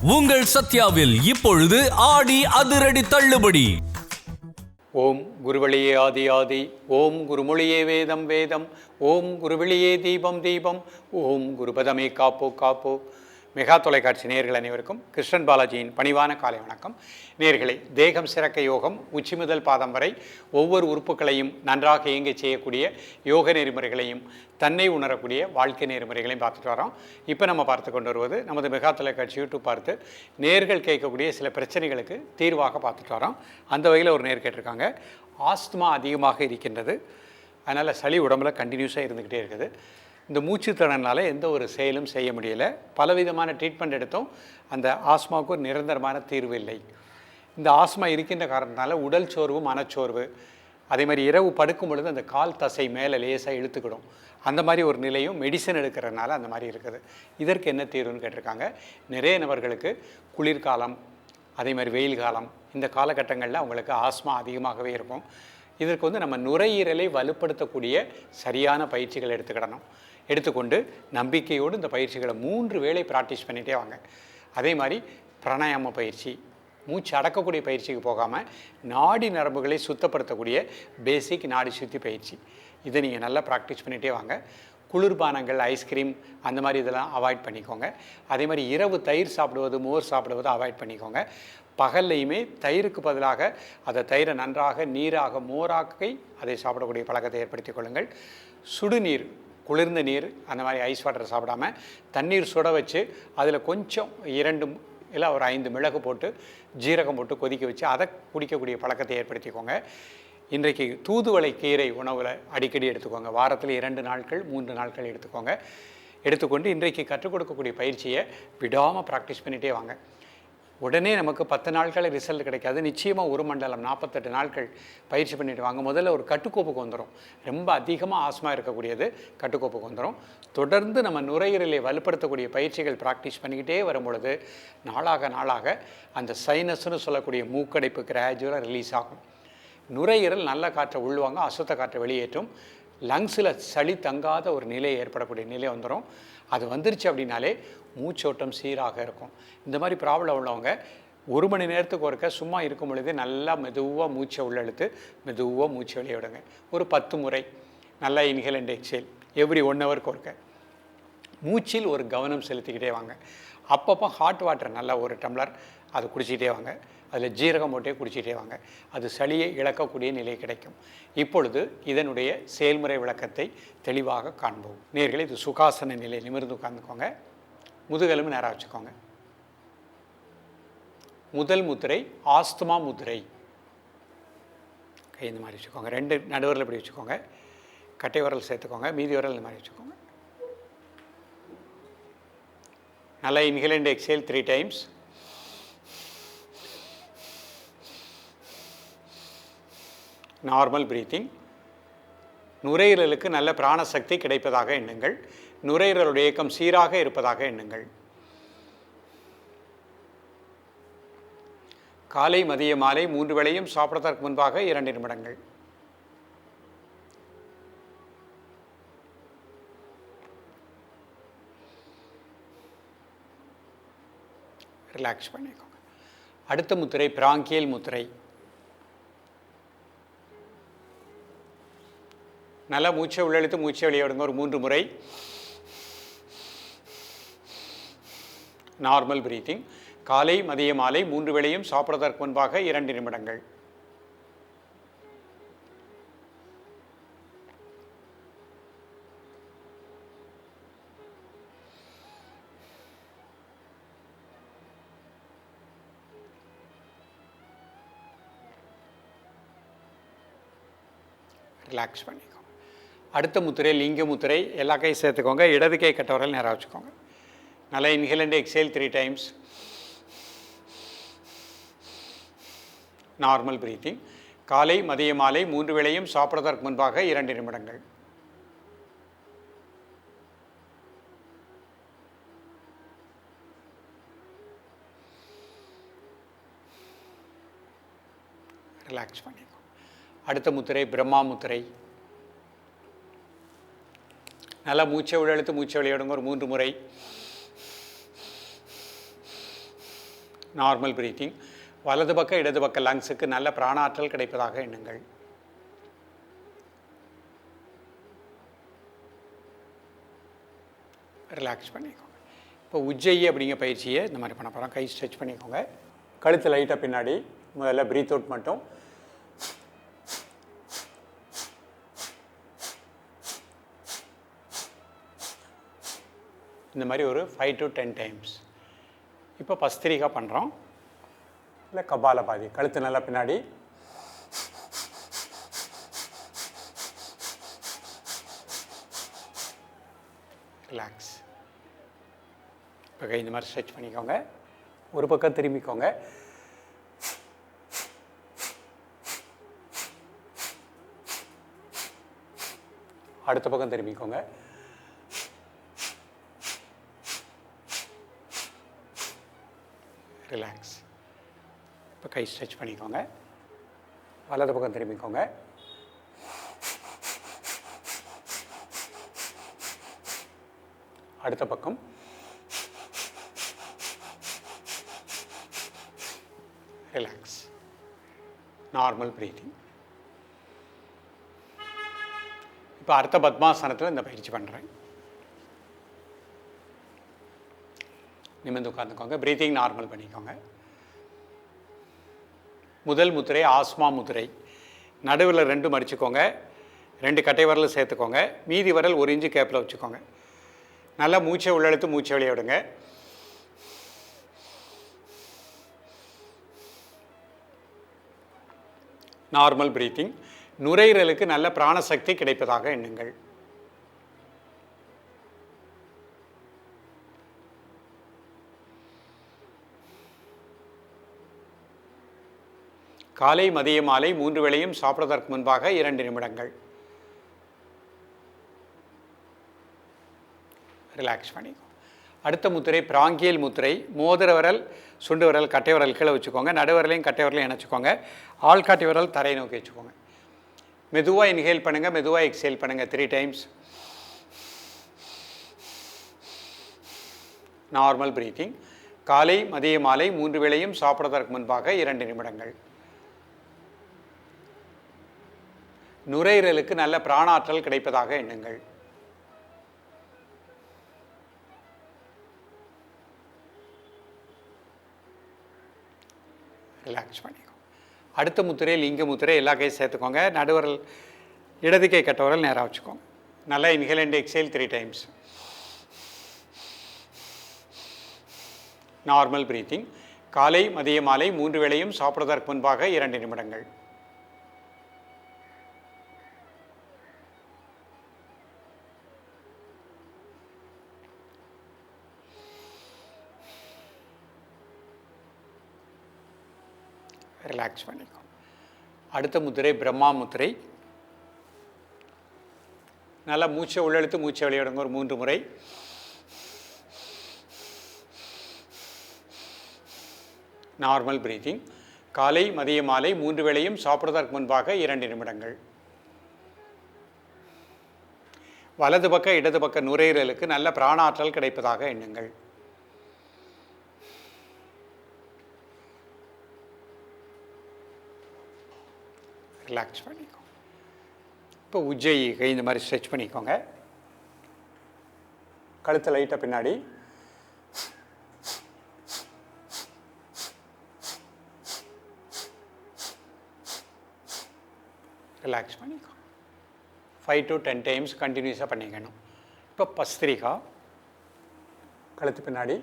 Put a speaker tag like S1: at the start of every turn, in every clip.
S1: உங்கள் சத்யாவில் இப்பொழுது ஆடி அதிரடி தள்ளுபடி.
S2: ஓம் குருவழியே ஆதி ஆதி, ஓம் குருமொழியே வேதம் வேதம், ஓம் குருவழியே தீபம் தீபம், ஓம் குருபதமே காப்போ காப்போ. மெகா தொலைக்காட்சி நேயர்கள் அனைவருக்கும் கிருஷ்ணன் பாலாஜியின் பணிவான காலை வணக்கம். நேயர்களே, தேகம் சிறக்க யோகம், உச்சி முதல் பாதம் வரை ஒவ்வொரு உறுப்புகளையும் நன்றாக இயங்க செய்யக்கூடிய யோக நெறிமுறைகளையும் தன்னை உணரக்கூடிய வாழ்க்கை நெறிமுறைகளையும் பார்த்துட்டு வரோம். இப்போ நம்ம பார்த்து கொண்டு வருவது நமது மெகா தொலைக்காட்சி யூடியூப் பார்த்து நேர்கள் கேட்கக்கூடிய சில பிரச்சனைகளுக்கு தீர்வாக பார்த்துட்டு வரோம். அந்த வகையில் ஒரு நேர் கேட்டிருக்காங்க, ஆஸ்துமா அதிகமாக இருக்கின்றது, அதனால் சளி உடம்புல கண்டினியூஸாக இருந்துக்கிட்டே இருக்குது. இந்த மூச்சு திறனால் எந்த ஒரு செயலும் செய்ய முடியலை, பலவிதமான ட்ரீட்மெண்ட் எடுத்தோம், அந்த ஆஸ்மாவுக்கு ஒரு நிரந்தரமான தீர்வு இல்லை. இந்த ஆஸ்மா இருக்கின்ற காரணத்தினால உடல் சோர்வு, மனச்சோர்வு, அதே மாதிரி இரவு படுக்கும் பொழுது அந்த கால் தசை மேலே லேசாக இழுத்துக்கிடும், அந்த மாதிரி ஒரு நிலையும் மெடிசன் எடுக்கிறதுனால அந்த மாதிரி இருக்குது. இதற்கு என்ன தீர்வுன்னு கேட்டிருக்காங்க. நிறைய நபர்களுக்கு குளிர்காலம், அதே மாதிரி வெயில் காலம், இந்த காலகட்டங்களில் அவங்களுக்கு ஆஸ்மா அதிகமாகவே இருக்கும். இதற்கு நம்ம நுரையீரலை வலுப்படுத்தக்கூடிய சரியான பயிற்சிகள் எடுத்துக்கொண்டு நம்பிக்கையோடு இந்த பயிற்சிகளை 3 வேளை ப்ராக்டிஸ் பண்ணிகிட்டே வாங்க. அதே மாதிரி பிராணாயாம பயிற்சி, மூச்சு அடக்கக்கூடிய பயிற்சிக்கு போகாமல் நாடி நரம்புகளை சுத்தப்படுத்தக்கூடிய பேசிக் நாடி சுத்தி பயிற்சி, இதை நீங்கள் நல்லா ப்ராக்டிஸ் பண்ணிகிட்டே வாங்க. குளிர்பானங்கள், ஐஸ்கிரீம், அந்த மாதிரி இதெல்லாம் அவாய்ட் பண்ணிக்கோங்க. அதே மாதிரி இரவு தயிர் சாப்பிடுவது, மோர் சாப்பிடுவது அவாய்ட் பண்ணிக்கோங்க. பகல்லையுமே தயிருக்கு பதிலாக அதை தயிரை நன்றாக நீராக மோராக்கி அதை சாப்பிடக்கூடிய பழக்கத்தை ஏற்படுத்தி கொள்ளுங்கள். சுடுநீர், குளிர்ந்த நீர், அந்த மாதிரி ஐஸ் வாட்டர் சாப்பிடாமல் தண்ணீர் சுட வச்சு அதில் கொஞ்சம் 2 இல்லை ஒரு 5 மிளகு போட்டு ஜீரகம் போட்டு கொதிக்க வச்சு அதை குடிக்கக்கூடிய பழக்கத்தை ஏற்படுத்திக்கோங்க. இன்றைக்கு தூதுவளை கீரை உணவில் அடிக்கடி எடுத்துக்கோங்க. வாரத்தில் 2 நாட்கள் 3 நாட்கள் எடுத்துக்கொண்டு இன்றைக்கு கற்றுக் கொடுக்கக்கூடிய பயிற்சியை விடாமல் ப்ராக்டிஸ் பண்ணிகிட்டே வாங்க. உடனே நமக்கு 10 நாட்களில் ரிசல்ட் கிடைக்காது. நிச்சயமாக ஒரு மண்டலம் 48 நாட்கள் பயிற்சி பண்ணிட்டு வாங்க. முதல்ல ஒரு கட்டுக்கோப்புக்கு வந்துடும். ரொம்ப அதிகமாக ஆஸ்மா இருக்கக்கூடியது கட்டுக்கோப்புக்கு வந்துடும். தொடர்ந்து நம்ம நுரையீரலை வலுப்படுத்தக்கூடிய பயிற்சிகள் ப்ராக்டிஸ் பண்ணிக்கிட்டே வரும் பொழுது நாளாக அந்த சைனஸ்ன்னு சொல்லக்கூடிய மூக்கடைப்பு கிராஜுவலாக ரிலீஸ் ஆகும். நுரையீரல் நல்ல காற்றை உள்வாங்க, அசுத்த காற்றை வெளியேற்றும். லங்ஸில் சளி தங்காத ஒரு நிலை ஏற்படக்கூடிய நிலை வந்துடும். அது வந்துருச்சு அப்படின்னாலே மூச்சோட்டம் சீராக இருக்கும். இந்த மாதிரி ப்ராப்ளம் உள்ளவங்க 1 மணி நேரத்துக்கு ஒருக்க சும்மா இருக்கும் பொழுதே நல்லா மெதுவாக மூச்சை உள்ளெழுத்து மெதுவாக மூச்சை வெளியே விடுங்க. ஒரு 10 முறை நல்லா இன்ஹேல் அண்ட் எக்ஸேல் எவ்ரி 1 ஹவருக்கு ஒருக்க மூச்சில் ஒரு கவனம் செலுத்திக்கிட்டே வாங்க. அப்பப்போ ஹாட் வாட்டர் நல்லா 1 டம்ளர் அது குடிச்சிக்கிட்டே வாங்க. அதில் ஜீரகம் போட்டே குடிச்சிட்டே வாங்க. அது சளியை இழக்கக்கூடிய நிலை கிடைக்கும். இப்பொழுது இதனுடைய செயல்முறை விளக்கத்தை தெளிவாக காண்போம். நேயர்களே, இது சுகாசன நிலை. நிமிர்ந்து உட்கார்ந்துக்கோங்க. முதுகெலும்பு நேராக வச்சுக்கோங்க. முதல் முத்திரை ஆஸ்துமா முத்திரை. கை இந்த மாதிரி வச்சுக்கோங்க. 2 நடுவரில் இப்படி வச்சுக்கோங்க. கட்டை விரல் சேர்த்துக்கோங்க. மீதி விரல் இந்த மாதிரி வச்சுக்கோங்க. நல்லா inhale and exhale 3 times. Normal breathing. நுரையீரலுக்கு நல்ல பிராணசக்தி கிடைப்பதாக எண்ணுங்கள். நுரையீரலுடைய இயக்கம் சீராக இருப்பதாக எண்ணுங்கள். காலை, மதிய, மாலை 3 வேளையும் சாப்பிடுவதற்கு முன்பாக 2 நிமிடங்கள். ரிலாக்ஸ் பண்ணிக்கோங்க. அடுத்த முத்திரை பிராங்கியல் முத்திரை. நல்லா மூச்சை உள்ளெழுத்து மூச்சை வெளியே விடுங்க. ஒரு 3 முறை. Normal breathing. காலை, மதிய, மாலை 3 வேளையும் சாப்பிடுவதற்கு முன்பாக 2 நிமிடங்கள். ரிலாக்ஸ் பண்ணிக்கோங்க. அடுத்த முத்திரை லிங்க முத்திரை. எல்லா கையும் சேர்த்துக்கோங்க. இடது கை கட்டவரல் நேராக வச்சுக்கோங்க. நல்லா inhale and exhale 3 times. Normal breathing. காலை, மதிய, மாலை 3 வேளையும் சாப்பிடுவதற்கு முன்பாக 2 நிமிடங்கள். ரிலாக்ஸ் பண்ணிக்கோங்க. அடுத்த முத்திரை பிரம்மா முத்திரை. நல்லா மூச்சை உள்ளெழுத்து மூச்சை வெளியிடுங்க ஒரு 3 முறை. Normal breathing. வலது பக்கம் இடது பக்கம் லங்ஸுக்கு நல்ல பிராணாற்றல் கிடைப்பதாக எண்ணுங்கள். ரிலாக்ஸ் பண்ணிக்கோங்க. இப்போ உஜ்ஜயி அப்படிங்கிற பயிற்சியை இந்த மாதிரி பண்ண போகிறோம். கை ஸ்ட்ரெச் பண்ணிக்கோங்க. கழுத்து லைட்டாக பின்னாடி. முதல்ல ப்ரீத் அவுட் மட்டும். இந்த மாதிரி ஒரு 5 to 10 டைம்ஸ். இப்போ பஸ்திரிகா பண்ணுறோம். இல்லை கபாலபாதி. கழுத்து நல்லா பின்னாடி. ரிலாக்ஸ். இப்போ கை இந்த மாதிரி ஸ்ட்ரெச் பண்ணிக்கோங்க. ஒரு பக்கம் திரும்பிக்கோங்க. அடுத்த பக்கம் திரும்பிக்கோங்க. ரிலாக்ஸ். இப்போ கை ஸ்ட்ரெச் பண்ணிக்கோங்க. வலது பக்கம் திரும்பிக்கோங்க. அடுத்த பக்கம். ரிலாக்ஸ். Normal breathing. இப்போ அர்த்த பத்மாசனத்தில் இந்த பயிற்சி பண்ணுறேன். நிமிர்ந்து உட்காந்துக்கோங்க. பிரீத்திங் நார்மல் பண்ணிக்கோங்க. முதல் முத்திரை ஆஸ்மா முத்திரை. நடுவில் 2 மடிச்சுக்கோங்க. 2 கட்டை விரல் சேர்த்துக்கோங்க. மீதி விரல் 1 இன்ச்சு கேப்பில் வச்சுக்கோங்க. நல்லா மூச்சை உள்ளெழுத்து மூச்சை வெளியே விடுங்க. Normal breathing. நுரையீரலுக்கு நல்ல பிராணசக்தி கிடைப்பதாக எண்ணுங்கள். காலை மதிய மாலை 3 வேளையும் சாப்பிடுவதற்கு முன்பாக 2 நிமிடங்கள். ரிலாக்ஸ் பண்ணிக்கோ. அடுத்த முத்திரை பிராங்கியல் முத்திரை. மோதிர விரல் சுண்டு விரல் கட்டை விரல் கீழே வச்சுக்கோங்க. நடுவரலையும் கட்டை விரலையும் இணைச்சிக்கோங்க. ஆள்காட்டி விரல் தரையை நோக்கி வச்சுக்கோங்க. மெதுவாக இன்ஹேல் பண்ணுங்கள். மெதுவாக எக்ஸேல் பண்ணுங்கள் 3 டைம்ஸ். Normal breathing. காலை மதிய மாலை 3 வேளையும் சாப்பிடுவதற்கு முன்பாக 2 நிமிடங்கள். நுரையீரலுக்கு நல்ல பிராணாற்றல் கிடைப்பதாக எண்ணுங்கள். ரிலாக்ஸ் பண்ணிக்கோ. அடுத்த முத்திரை லிங்க முத்திரை. எல்லா கையும் சேர்த்துக்கோங்க. நடுவரல் இடது கை கட்டவரல் நேராக வச்சுக்கோங்க. நல்லா inhale and exhale 3 times. Normal breathing. காலை மதிய மாலை 3 வேளையும் சாப்பிடுவதற்கு முன்பாக 2 நிமிடங்கள். ரிலாக்ஸ் பண்ணிக்கோ. அடுத்த முத்திரை பிரம்மா முத்திரை. நல்லா மூச்சை உள்ளெழுத்து மூச்சை வெளியிடுங்க ஒரு 3 முறை. Normal breathing. காலை மதிய மாலை 3 வேளையும் சாப்பிடுவதற்கு முன்பாக 2 நிமிடங்கள். வலது பக்க இடது பக்க நுரையீரலுக்கு நல்ல பிராணாற்றல் கிடைப்பதாக எண்ணுங்கள். ரிலாக்ஸ் பண்ணிக்கோ. இப்போ உஜ்ஜயி கை இந்த மாதிரி ஸ்ட்ரெச் பண்ணிக்கோங்க. கழுத்தை லைட்டாக பின்னாடி. ரிலாக்ஸ் பண்ணிக்கோ. 5 to 10 டைம்ஸ் கண்டினியூஸாக பண்ணிக்கணும். இப்போ பஸ்திரிகா. கழுத்து பின்னாடி.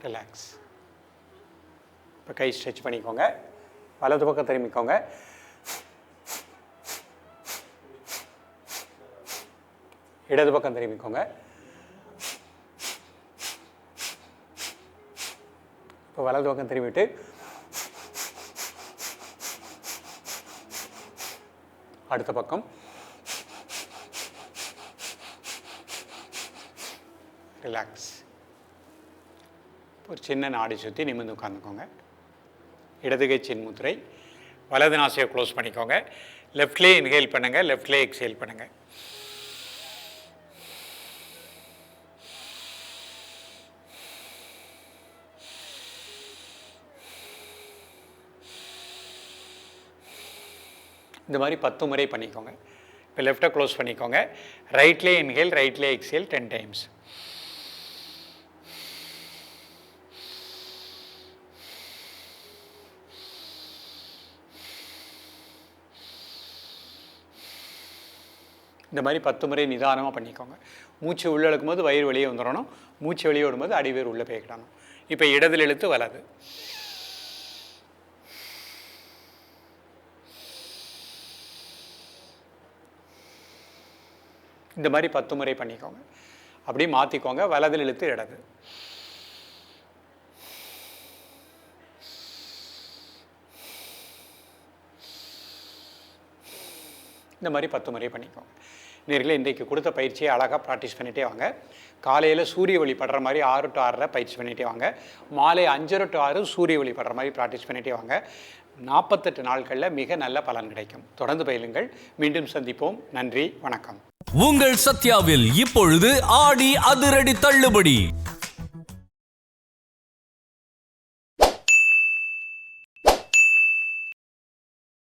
S2: ரிலாக்ஸ். இப்போ கை ஸ்ட்ரெச் பண்ணிக்கோங்க. வலது பக்கம் திரும்பிக்கோங்க. இடது பக்கம் திரும்பிக்கோங்க. இப்போ வலது பக்கம் திரும்பிட்டு அடுத்த பக்கம். ரிலாக்ஸ். ஒரு சின்ன நாடி சுற்றி நிமிர்ந்து உட்காந்துக்கோங்க. இடதுகை சின் முத்திரை. வலது நாசியை க்ளோஸ் பண்ணிக்கோங்க. லெஃப்ட்லேயே இன்ஹேல் பண்ணுங்கள். லெஃப்ட்லேயே எக்ஸேல் பண்ணுங்கள். இந்த மாதிரி 10 முறை பண்ணிக்கோங்க. இப்போ லெஃப்ட்டை க்ளோஸ் பண்ணிக்கோங்க. ரைட்லேயே இன்ஹேல், ரைட்லேயே எக்ஸேல் 10 டைம்ஸ். இந்த மாதிரி 10 முறை நிதானமாக பண்ணிக்கோங்க. மூச்சு உள்ளே இழுக்கும்போது வயிறு வெளியே வந்துடணும், மூச்சு வெளியே விடும்போது அடிவேர் உள்ளே போய்க்கிடணும். இப்போ இடதுல இழுத்து வலது. இந்த மாதிரி 10 முறை பண்ணிக்கோங்க. அப்படியே மாற்றிக்கோங்க. வலதில் இழுத்து இடது. இந்த மாதிரி 10 முறை பண்ணிக்கோங்க. நேர்களே, இன்றைக்கு கொடுத்த பயிற்சியை அழகாக ப்ராக்டிஸ் பண்ணிகிட்டே வாங்க. காலையில் சூரிய ஒளி படுற மாதிரி 6 to 6:30 பயிற்சி பண்ணிகிட்டே வாங்க. மாலை 5:30 to 6 சூரிய ஒளி படுற மாதிரி ப்ராக்டிஸ் பண்ணிகிட்டே வாங்க. 48 நாட்களில் மிக நல்ல பலன் கிடைக்கும். தொடர்ந்து பயிலுங்கள். மீண்டும் சந்திப்போம். நன்றி, வணக்கம்.
S1: உங்கள் சத்யாவில் இப்பொழுது ஆடி அதிரடி தள்ளுபடி.